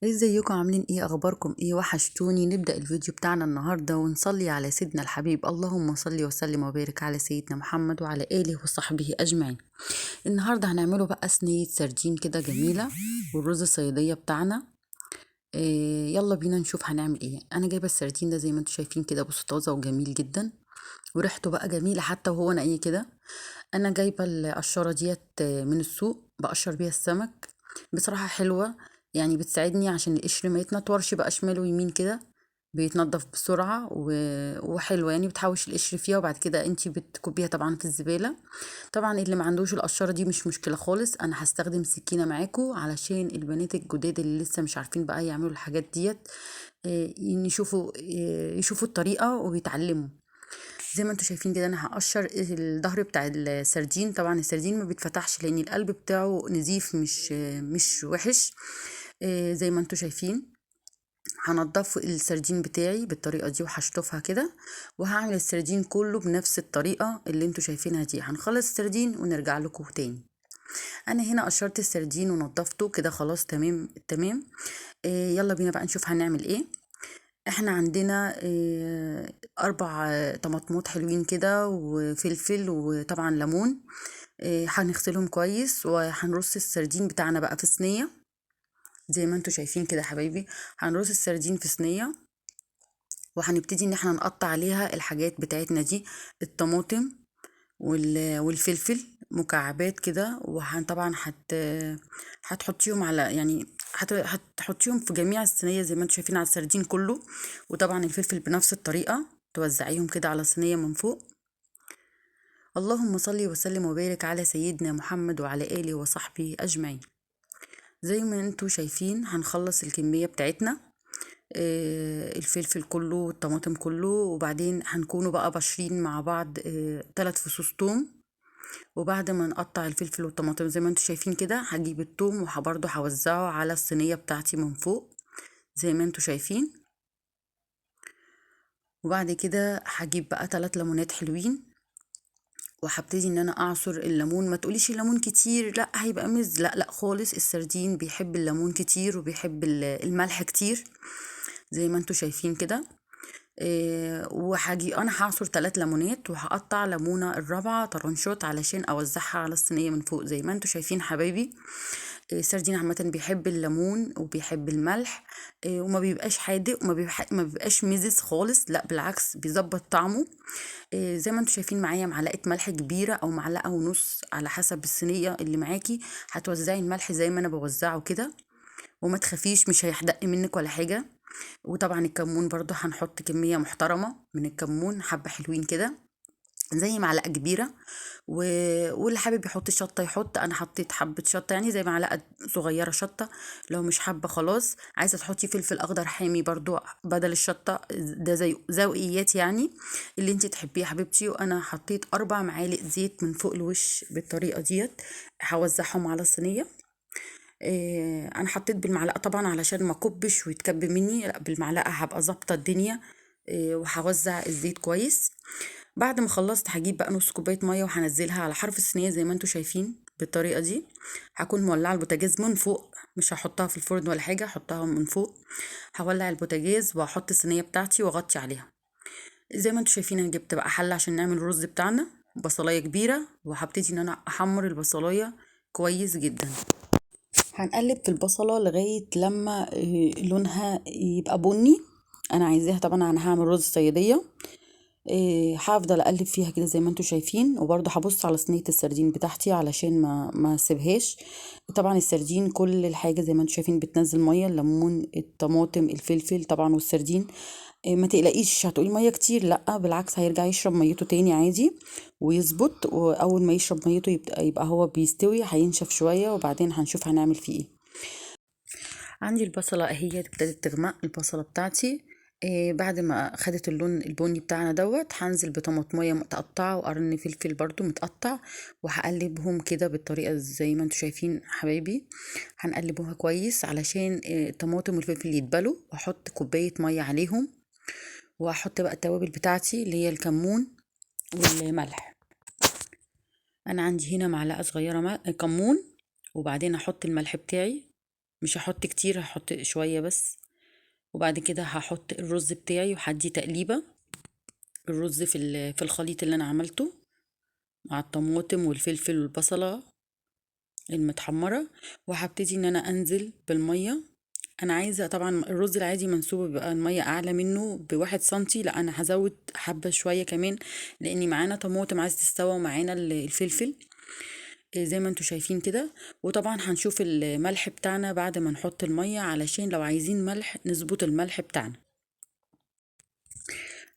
ازيكم عاملين ايه؟ اخباركم ايه؟ وحشتوني. نبدأ الفيديو بتاعنا النهاردة ونصلي على سيدنا الحبيب. اللهم صل وسلم وبارك على سيدنا محمد وعلى آله وصحبه أجمعين. النهاردة هنعمله بقى صينية سردين كده جميلة، والرز الصيادية بتاعنا. يلا بينا نشوف هنعمل ايه. انا جايبة السردين ده زي ما انتم شايفين كده، بصوا طازة وجميل جدا، وريحته بقى جميلة حتى وهو نقي كده. انا جايبه القشره ديت من السوق، بقشر بيها السمك. بصراحه حلوه، يعني بتساعدني عشان القشر ما يتنطورش بقى شمال ويمين كده، بيتنضف بسرعه وحلوه، يعني بتحوش القشر فيها وبعد كده انتي بتكبيها طبعا في الزباله. طبعا اللي ما عندوش القشره دي مش مشكله خالص، انا هستخدم سكينه معاكو علشان البنات الجداد اللي لسه مش عارفين بقى يعملوا الحاجات ديت، يشوفوا الطريقه ويتعلموا. زي ما انتوا شايفين كده انا هقشر الظهر بتاع السردين. طبعا السردين ما بيتفتحش لان القلب بتاعه نزيف، مش وحش. زي ما انتوا شايفين هنضف السردين بتاعي بالطريقه دي وهشطفها كده، وهعمل السردين كله بنفس الطريقه اللي انتوا شايفينها دي. هنخلص السردين ونرجع لكم تاني. انا هنا قشرت السردين ونضفته كده خلاص، تمام تمام. يلا بينا بقى نشوف هنعمل ايه. احنا عندنا 4 طماطمات حلوين كده وفلفل وطبعا ليمون. هنغسلهم كويس وهنرص السردين بتاعنا بقى في صينية. زي ما انتوا شايفين كده حبايبي، هنرص السردين في صينية، وهنبتدي ان احنا نقطع عليها الحاجات بتاعتنا دي: الطماطم والفلفل مكعبات كده. طبعا هتحطيهم على، يعني هتحطيهم في جميع الصينية زي ما انتوا شايفين على السردين كله. وطبعا الفلفل بنفس الطريقة توزعيهم كده على الصينية من فوق. اللهم صل وسلم وبارك على سيدنا محمد وعلى آله وصحبه أجمعين. زي ما انتوا شايفين هنخلص الكمية بتاعتنا، الفلفل كله والطماطم كله، وبعدين هنكونوا بقى بشرين مع بعض 3 فصوص توم. وبعد ما نقطع الفلفل والطماطم زي ما انتوا شايفين كده، هجيب التوم وبرضه هوزعه على الصينية بتاعتي من فوق زي ما انتوا شايفين. وبعد كده هجيب بقى 3 ليمونات حلوين، وهبتدي ان انا اعصر الليمون. ما تقوليش الليمون كتير، لا هيبقى مز، لا لا خالص، السردين بيحب الليمون كتير وبيحب الملح كتير زي ما انتوا شايفين كده. وهاجي انا هعصر 3 ليمونات، وهقطع ليمونه الرابعه طرنشات علشان اوزعها على الصينيه من فوق زي ما انتوا شايفين حبايبي. السردين عامه بيحب الليمون وبيحب الملح، وما بيبقاش حادق ما بيبقاش مزز خالص، لا بالعكس بيظبط طعمه. زي ما انتوا شايفين معايا معلقه ملح كبيره او معلقه ونص على حسب الصينيه اللي معاكي. هتوزعي الملح زي ما انا بوزعه كده، وما تخافيش مش هيحدق منك ولا حاجه. وطبعا الكمون برضو هنحط كمية محترمة من الكمون، حبة حلوين كده زي معلقة كبيرة. و... واللي حابب يحط شطة يحط، أنا حطيت حبة شطة يعني زي معلقة صغيرة شطة. لو مش حابة خلاص، عايزة تحطي فلفل أخضر حامي برضو بدل الشطة، ده زي ذوقيات يعني اللي انتي تحبيه يا حبيبتي. وأنا حطيت 4 معالق زيت من فوق الوش بالطريقة ديت، هوزعهم على الصينية. انا حطيت بالمعلقه طبعا علشان ما كبش ويتكب مني، لا بالمعلقه هبقى ظابطه الدنيا. وهوزع الزيت كويس. بعد ما خلصت هجيب بقى نص كوبايه ميه وهنزلها على حرف الصينيه زي ما انتوا شايفين بالطريقه دي. هكون مولعه البوتاجاز من فوق، مش هحطها في الفرن ولا حاجه، هحطها من فوق. هولع البوتاجاز واحط الصينيه بتاعتي واغطي عليها. زي ما انتوا شايفين انا جبت بقى حله عشان نعمل الرز بتاعنا، بصلايه كبيره، وهبتدي ان انا احمر البصلايه كويس جدا. هنقلب في البصلة لغاية لما لونها يبقى بني. انا عايزاها طبعا، انا هعمل رز صيادية. هفضل اقلب فيها كده زي ما انتوا شايفين، وبرضه هبص على صينية السردين بتاعتي علشان ما اسيبهاش. طبعا السردين كل الحاجة زي ما انتوا شايفين بتنزل مية، الليمون الطماطم الفلفل طبعا والسردين. ما تقلقيش هتقولي ميه كتير، لا بالعكس هيرجع يشرب ميته تاني عادي ويظبط. واول ما يشرب ميته يبقى هو بيستوي، هينشف شويه وبعدين هنشوف هنعمل فيه ايه. عندي البصله اهي ابتدت تغمق البصله بتاعتي. بعد ما خدت اللون البني بتاعنا دوت، هنزل بطماطميه متقطعه وقرن فلفل برضو متقطع، وهقلبهم كده بالطريقه زي ما انتوا شايفين حبايبي. هنقلبوها كويس علشان الطماطم والفلفل يتبلوا، واحط كوبايه ميه عليهم، واحط بقى التوابل بتاعتي اللي هي الكمون والملح. انا عندي هنا معلقه صغيره كمون، وبعدين احط الملح بتاعي مش هحط كتير، هحط شوية بس. وبعد كده هحط الرز بتاعي وهدي تقليبة. الرز في الخليط اللي انا عملته مع الطماطم والفلفل والبصلة المتحمرة. وهبتدي ان انا انزل بالمية. انا عايزة طبعا الرز العادي منسوب بيبقى المية اعلى منه ب1 سنتي، لا انا هزود حبة شوية كمان، لاني معانا طماطم عايزة تستوى ومعانا الفلفل. زي ما انتوا شايفين كده. وطبعا هنشوف الملح بتاعنا بعد ما نحط المية، علشان لو عايزين ملح نظبط الملح بتاعنا.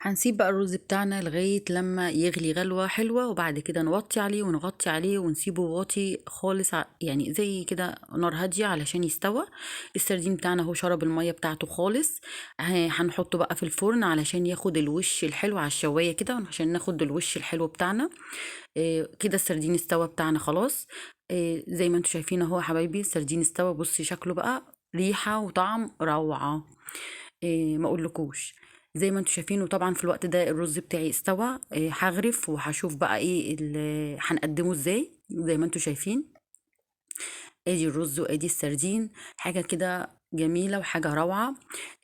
هنسيب بقى الرز بتاعنا لغاية لما يغلي غلوة حلوة، وبعد كده نوطي عليه ونغطي عليه ونسيبه واطي خالص، يعني زي كده نار هادية علشان يستوى. السردين بتاعنا هو شرب المية بتاعته خالص. هنحطه بقى في الفرن علشان ياخد الوش الحلو على الشواية كده، عشان ناخد الوش الحلو بتاعنا. كده السردين استوى بتاعنا خلاص. زي ما انتوا شايفين اهو يا حبايبي، السردين استوى. بصي شكله بقى، ريحة وطعم روعة. ما اقولكوش. زي ما انتوا شايفين. وطبعا في الوقت ده الرز بتاعي استوى. هغرف وهشوف بقى ايه هنقدمه ازاي. زي ما انتوا شايفين، ادي الرز وادي السردين، حاجة كده جميلة وحاجة روعة.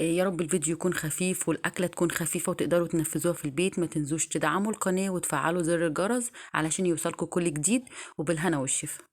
يا رب الفيديو يكون خفيف والأكلة تكون خفيفة وتقدروا تنفذوها في البيت. ما تنسوش تدعموا القناة وتفعلوا زر الجرس علشان يوصلكوا كل جديد. وبالهنا والشفا.